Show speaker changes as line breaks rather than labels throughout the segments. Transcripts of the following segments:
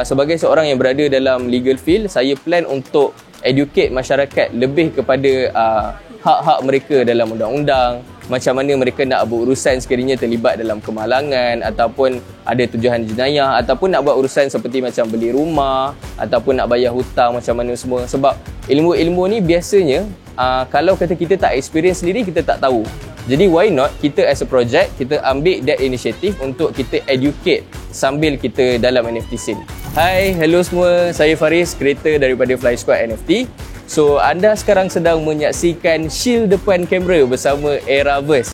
Sebagai seorang yang berada dalam legal field, saya plan untuk educate masyarakat lebih kepada hak-hak mereka dalam undang-undang, macam mana mereka nak berurusan sekiranya terlibat dalam kemalangan ataupun ada tuduhan jenayah, ataupun nak buat urusan seperti macam beli rumah ataupun nak bayar hutang, macam mana semua. Sebab ilmu-ilmu ni biasanya kalau kata kita tak experience sendiri, kita tak tahu. Jadi why not kita as a project, kita ambil that initiative untuk kita educate sambil kita dalam NFT scene. Hai, hello semua, saya Faris, creator daripada Fly Squad NFT. So, anda sekarang sedang menyaksikan shield depan kamera bersama Eraverse.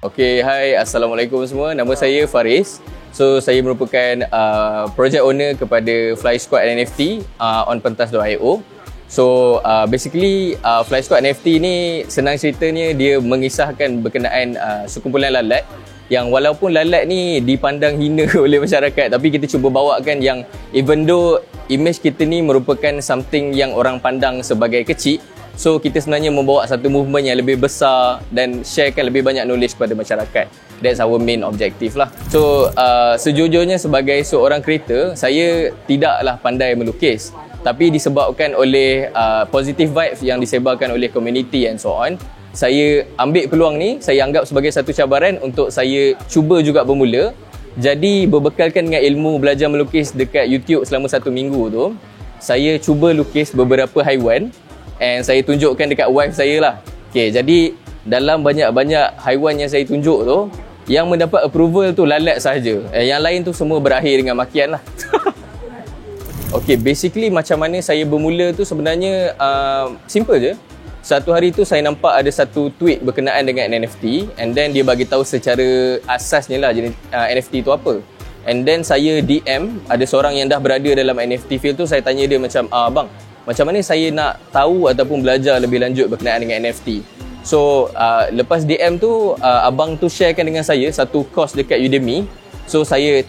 Okay, hai, Assalamualaikum semua. Nama saya Faris. So, saya merupakan project owner kepada Fly Squad NFT on pentas.io. So, basically Fly Squad NFT ni senang ceritanya dia mengisahkan berkenaan sekumpulan lalat yang walaupun lalat ni dipandang hina oleh masyarakat, tapi kita cuba bawakan yang even though image kita ni merupakan something yang orang pandang sebagai kecil, so kita sebenarnya membawa satu movement yang lebih besar dan sharekan lebih banyak knowledge kepada masyarakat. That's our main objective lah. So sejujurnya sebagai seorang creator, saya tidaklah pandai melukis, tapi disebabkan oleh positive vibes yang disebarkan oleh community and so on, saya ambil peluang ni, saya anggap sebagai satu cabaran untuk saya cuba juga bermula. Jadi berbekalkan dengan ilmu belajar melukis dekat YouTube selama 1 minggu tu, saya cuba lukis beberapa haiwan and saya tunjukkan dekat wife saya lah. Okay, jadi dalam banyak-banyak haiwan yang saya tunjuk tu, yang mendapat approval tu lalat sahaja. Yang lain tu semua berakhir dengan makian lah. Okay, basically macam mana saya bermula tu sebenarnya simple je. Satu hari tu saya nampak ada satu tweet berkenaan dengan NFT, and then dia bagi tahu secara asasnya lah jenis NFT tu apa. And then saya DM ada seorang yang dah berada dalam NFT field tu, saya tanya dia macam, bang, macam mana saya nak tahu ataupun belajar lebih lanjut berkenaan dengan NFT. So lepas DM tu, abang tu sharekan dengan saya satu course dekat Udemy. So saya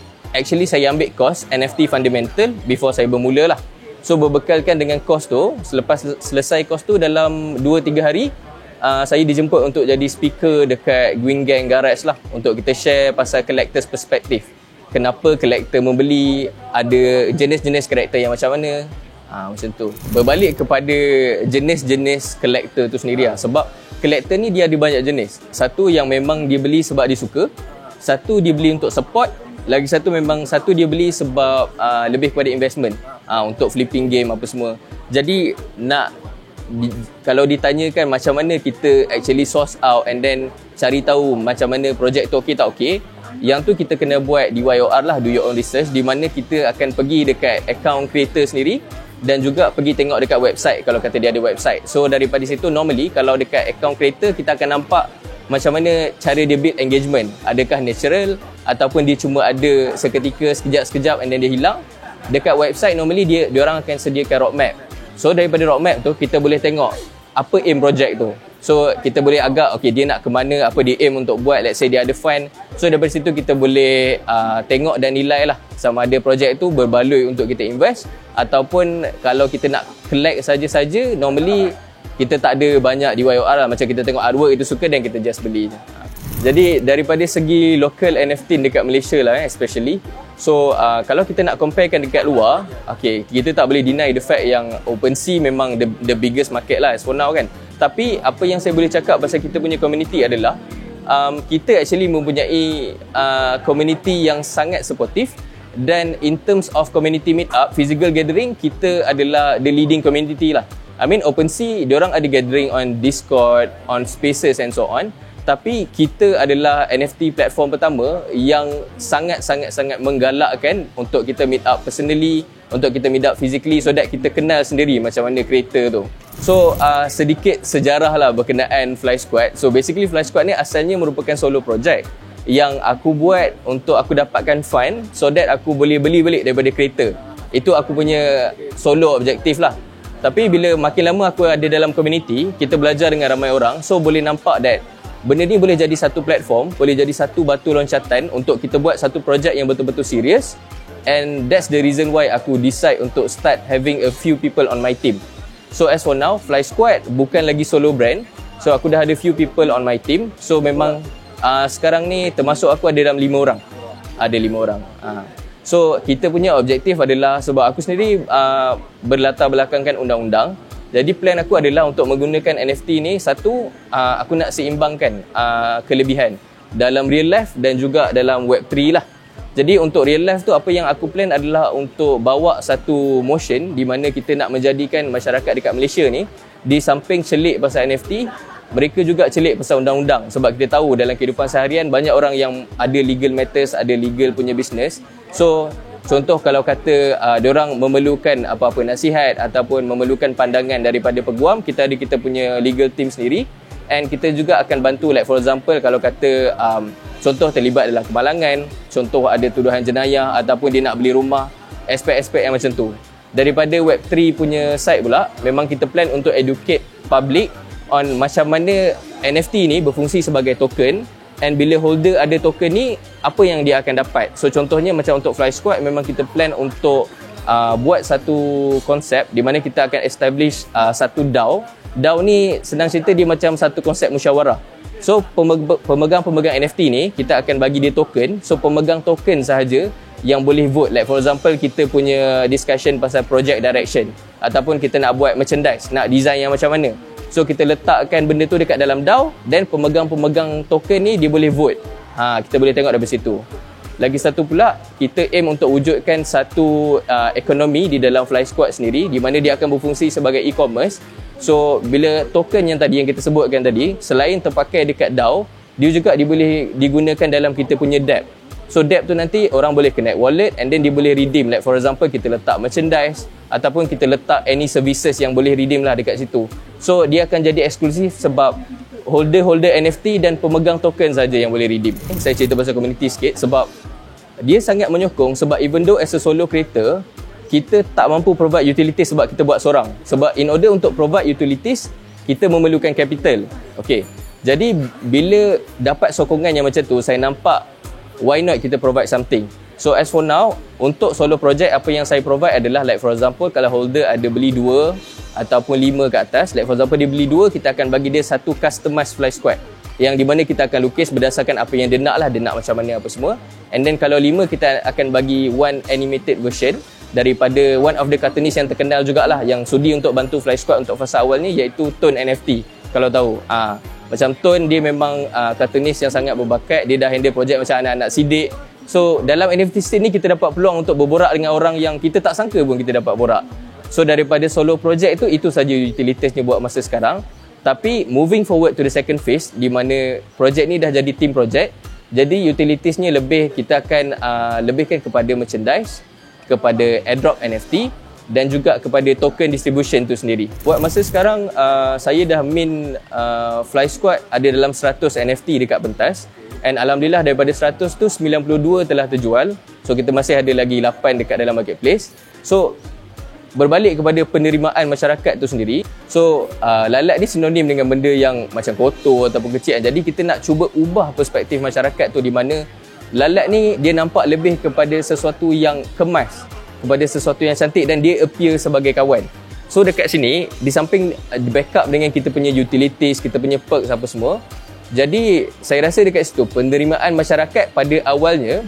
ambil course NFT Fundamental before saya bermula lah. So berbekalkan dengan course tu, selepas selesai course tu dalam 2-3 hari, saya dijemput untuk jadi speaker dekat Green Gang Garage lah, untuk kita share pasal collector's perspective. Kenapa collector membeli, ada jenis-jenis karakter yang macam mana. Macam tu. Berbalik kepada jenis-jenis collector tu sendiri lah. Sebab collector ni dia ada banyak jenis. Satu yang memang dia beli sebab dia suka, satu dia beli untuk support, lagi satu dia beli sebab lebih kepada investment, untuk flipping game apa semua. Jadi kalau ditanyakan macam mana kita actually source out and then cari tahu macam mana projek tu okey tak okey, yang tu kita kena buat DYOR lah, do your own research, di mana kita akan pergi dekat account creator sendiri dan juga pergi tengok dekat website kalau kata dia ada website. So daripada situ, normally kalau dekat account creator kita akan nampak macam mana cara dia build engagement. Adakah natural ataupun dia cuma ada seketika, sekejap-sekejap and then dia hilang. Dekat website normally dia orang akan sediakan roadmap. So daripada roadmap tu kita boleh tengok apa aim project tu. So kita boleh agak okay, dia nak ke mana, apa dia aim untuk buat. Let's say dia ada fund. So daripada situ kita boleh tengok dan nilai lah sama ada projek tu berbaloi untuk kita invest, ataupun kalau kita nak collect saja-saja, normally kita tak ada banyak DYOR lah. Macam kita tengok artwork itu suka dan kita just beli je. Jadi daripada segi local NFT dekat Malaysia lah especially. So kalau kita nak comparekan dekat luar, okay, kita tak boleh deny the fact yang OpenSea memang the biggest market lah as for now kan. Tapi apa yang saya boleh cakap pasal kita punya community adalah kita actually mempunyai community yang sangat supportive. Dan in terms of community meet up, physical gathering, kita adalah the leading community lah. I mean OpenSea, diorang ada gathering on Discord, on Spaces and so on. Tapi kita adalah NFT platform pertama yang sangat-sangat menggalakkan untuk kita meet up personally, untuk kita meet up physically, so that kita kenal sendiri macam mana creator tu. So sedikit sejarah lah berkenaan Fly Squad. So basically Fly Squad ni asalnya merupakan solo project yang aku buat untuk aku dapatkan fund so that aku boleh beli balik daripada creator. Itu aku punya solo objektif lah. Tapi bila makin lama aku ada dalam community, kita belajar dengan ramai orang, so boleh nampak that benda ni boleh jadi satu platform, boleh jadi satu batu loncatan untuk kita buat satu projek yang betul-betul serius. And that's the reason why aku decide untuk start having a few people on my team. So as for now, Fly Squad bukan lagi solo brand. So aku dah ada few people on my team. So memang sekarang ni termasuk aku ada dalam 5 orang. Ada 5 orang. So kita punya objektif adalah, sebab aku sendiri berlatar belakangkan undang-undang. Jadi plan aku adalah untuk menggunakan NFT ni, satu, aku nak seimbangkan kelebihan dalam real life dan juga dalam Web3 lah. Jadi untuk real life tu, apa yang aku plan adalah untuk bawa satu motion di mana kita nak menjadikan masyarakat dekat Malaysia ni, di samping celik pasal NFT, mereka juga celik pasal undang-undang. Sebab kita tahu dalam kehidupan seharian banyak orang yang ada legal matters, ada legal punya business. So contoh kalau kata diorang memerlukan apa-apa nasihat ataupun memerlukan pandangan daripada peguam, kita ada kita punya legal team sendiri. And kita juga akan bantu, like for example kalau kata contoh terlibat dalam kemalangan, contoh ada tuduhan jenayah ataupun dia nak beli rumah, aspek-aspek yang macam tu. Daripada Web3 punya side pula, memang kita plan untuk educate public on macam mana NFT ni berfungsi sebagai token, and bila holder ada token ni, apa yang dia akan dapat. So contohnya macam untuk Fly Squad, memang kita plan untuk buat satu konsep di mana kita akan establish satu DAO. DAO ni senang cerita dia macam satu konsep musyawarah. So pemegang-pemegang NFT ni kita akan bagi dia token. So pemegang token sahaja yang boleh vote. Like for example kita punya discussion pasal project direction, ataupun kita nak buat merchandise, nak design yang macam mana. So kita letakkan benda tu dekat dalam DAO, dan pemegang-pemegang token ni dia boleh vote. Kita boleh tengok dari situ. Lagi satu pula, kita aim untuk wujudkan satu ekonomi di dalam Fly Squad sendiri, di mana dia akan berfungsi sebagai e-commerce. So bila token yang tadi yang kita sebutkan tadi, selain terpakai dekat DAO, dia juga dia boleh digunakan dalam kita punya dApp. So dApp tu nanti orang boleh connect wallet, and then dia boleh redeem. Like for example kita letak merchandise ataupun kita letak any services yang boleh redeem lah dekat situ. So dia akan jadi eksklusif sebab holder-holder NFT dan pemegang token saja yang boleh redeem. Saya cerita pasal community sikit sebab dia sangat menyokong. Sebab even though as a solo creator, kita tak mampu provide utilities sebab kita buat seorang. Sebab in order untuk provide utilities, kita memerlukan capital. Okay. Jadi bila dapat sokongan yang macam tu, saya nampak why not kita provide something. So as for now, untuk solo project, apa yang saya provide adalah like for example kalau holder ada beli 2 ataupun 5 ke atas, like for example dia beli 2, kita akan bagi dia satu customized Fly Squad, yang di mana kita akan lukis berdasarkan apa yang dia nak lah, dia nak macam mana apa semua. And then kalau 5, kita akan bagi one animated version daripada one of the cartoonist yang terkenal jugalah, yang sudi untuk bantu Fly Squad untuk fasa awal ni, iaitu Tone NFT. Kalau tahu, macam Tone dia memang cartoonist yang sangat berbakat. Dia dah handle projek macam anak-anak sidik. So dalam NFT scene ni kita dapat peluang untuk berborak dengan orang yang kita tak sangka pun kita dapat borak. So daripada solo project itu saja utilitasnya buat masa sekarang. Tapi moving forward to the second phase, di mana projek ni dah jadi team project, jadi utilitasnya lebih, kita akan lebihkan kepada merchandise, kepada airdrop NFT, dan juga kepada token distribution tu sendiri. Buat masa sekarang, saya dah min Fly Squad ada dalam 100 NFT dekat pentas. And Alhamdulillah daripada 100 tu 92 telah terjual. So kita masih ada lagi 8 dekat dalam marketplace. So berbalik kepada penerimaan masyarakat tu sendiri. So lalat ni sinonim dengan benda yang macam kotor ataupun kecil. Jadi kita nak cuba ubah perspektif masyarakat tu, di mana lalat ni dia nampak lebih kepada sesuatu yang kemas, kepada sesuatu yang cantik, dan dia appear sebagai kawan. So dekat sini, di samping backup dengan kita punya utilities, kita punya perks apa semua, jadi saya rasa dekat situ penerimaan masyarakat pada awalnya,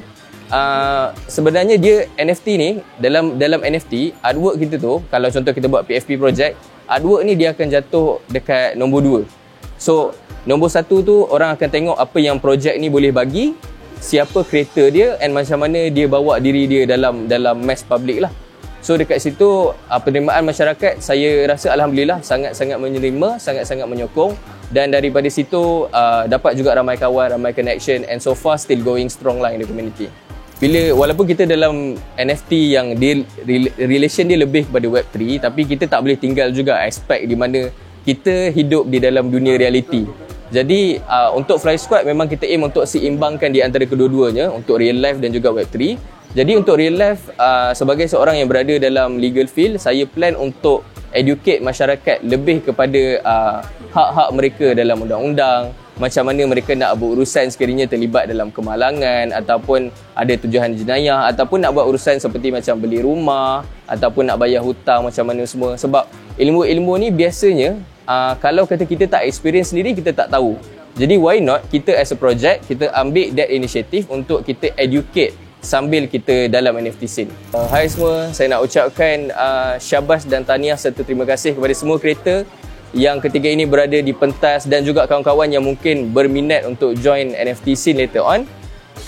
sebenarnya dia NFT ni, dalam NFT artwork kita tu, kalau contoh kita buat PFP project, artwork ni dia akan jatuh dekat nombor 2. So nombor 1 tu orang akan tengok apa yang project ni boleh bagi, siapa creator dia, and macam mana dia bawa diri dia dalam mass public lah. So dekat situ penerimaan masyarakat, saya rasa Alhamdulillah sangat-sangat menerima, sangat-sangat menyokong. Dan daripada situ dapat juga ramai kawan, ramai connection, and so far still going strong lah in the community. Walaupun kita dalam NFT yang dia relation dia lebih kepada Web3, tapi kita tak boleh tinggal juga aspek di mana kita hidup di dalam dunia reality. Jadi untuk Fly Squad memang kita aim untuk seimbangkan di antara kedua-duanya, untuk real life dan juga Web3. Jadi untuk real life, sebagai seorang yang berada dalam legal field, saya plan untuk educate masyarakat lebih kepada hak-hak mereka dalam undang-undang, macam mana mereka nak berurusan sekiranya terlibat dalam kemalangan ataupun ada tujuan jenayah, ataupun nak buat urusan seperti macam beli rumah ataupun nak bayar hutang macam mana semua. Sebab ilmu-ilmu ni biasanya kalau kata kita tak experience sendiri, kita tak tahu. Jadi why not kita as a project, kita ambil that initiative untuk kita educate sambil kita dalam NFT scene. Hai semua, saya nak ucapkan syabas dan tahniah serta terima kasih kepada semua kreator yang ketiga ini berada di pentas dan juga kawan-kawan yang mungkin berminat untuk join NFT scene later on.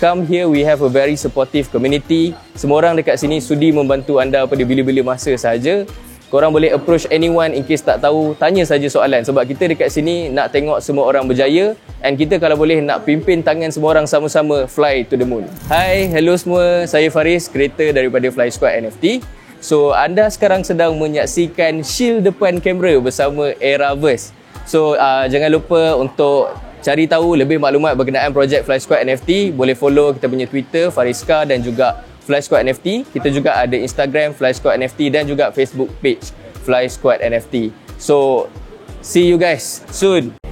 Come here, we have a very supportive community. Semua orang dekat sini sudi membantu anda pada bila-bila masa sahaja. Korang boleh approach anyone in case tak tahu, tanya saja soalan. Sebab kita dekat sini nak tengok semua orang berjaya, and kita kalau boleh nak pimpin tangan semua orang sama-sama fly to the moon. Hai, hello semua. Saya Faris, creator daripada Fly Squad NFT. So, anda sekarang sedang menyaksikan shield depan kamera bersama Eraverse. So, jangan lupa untuk cari tahu lebih maklumat berkenaan projek Fly Squad NFT. Boleh follow kita punya Twitter, Fariska, dan juga Fly Squad NFT. Kita juga ada Instagram Fly Squad NFT dan juga Facebook page Fly Squad NFT. So, see you guys soon.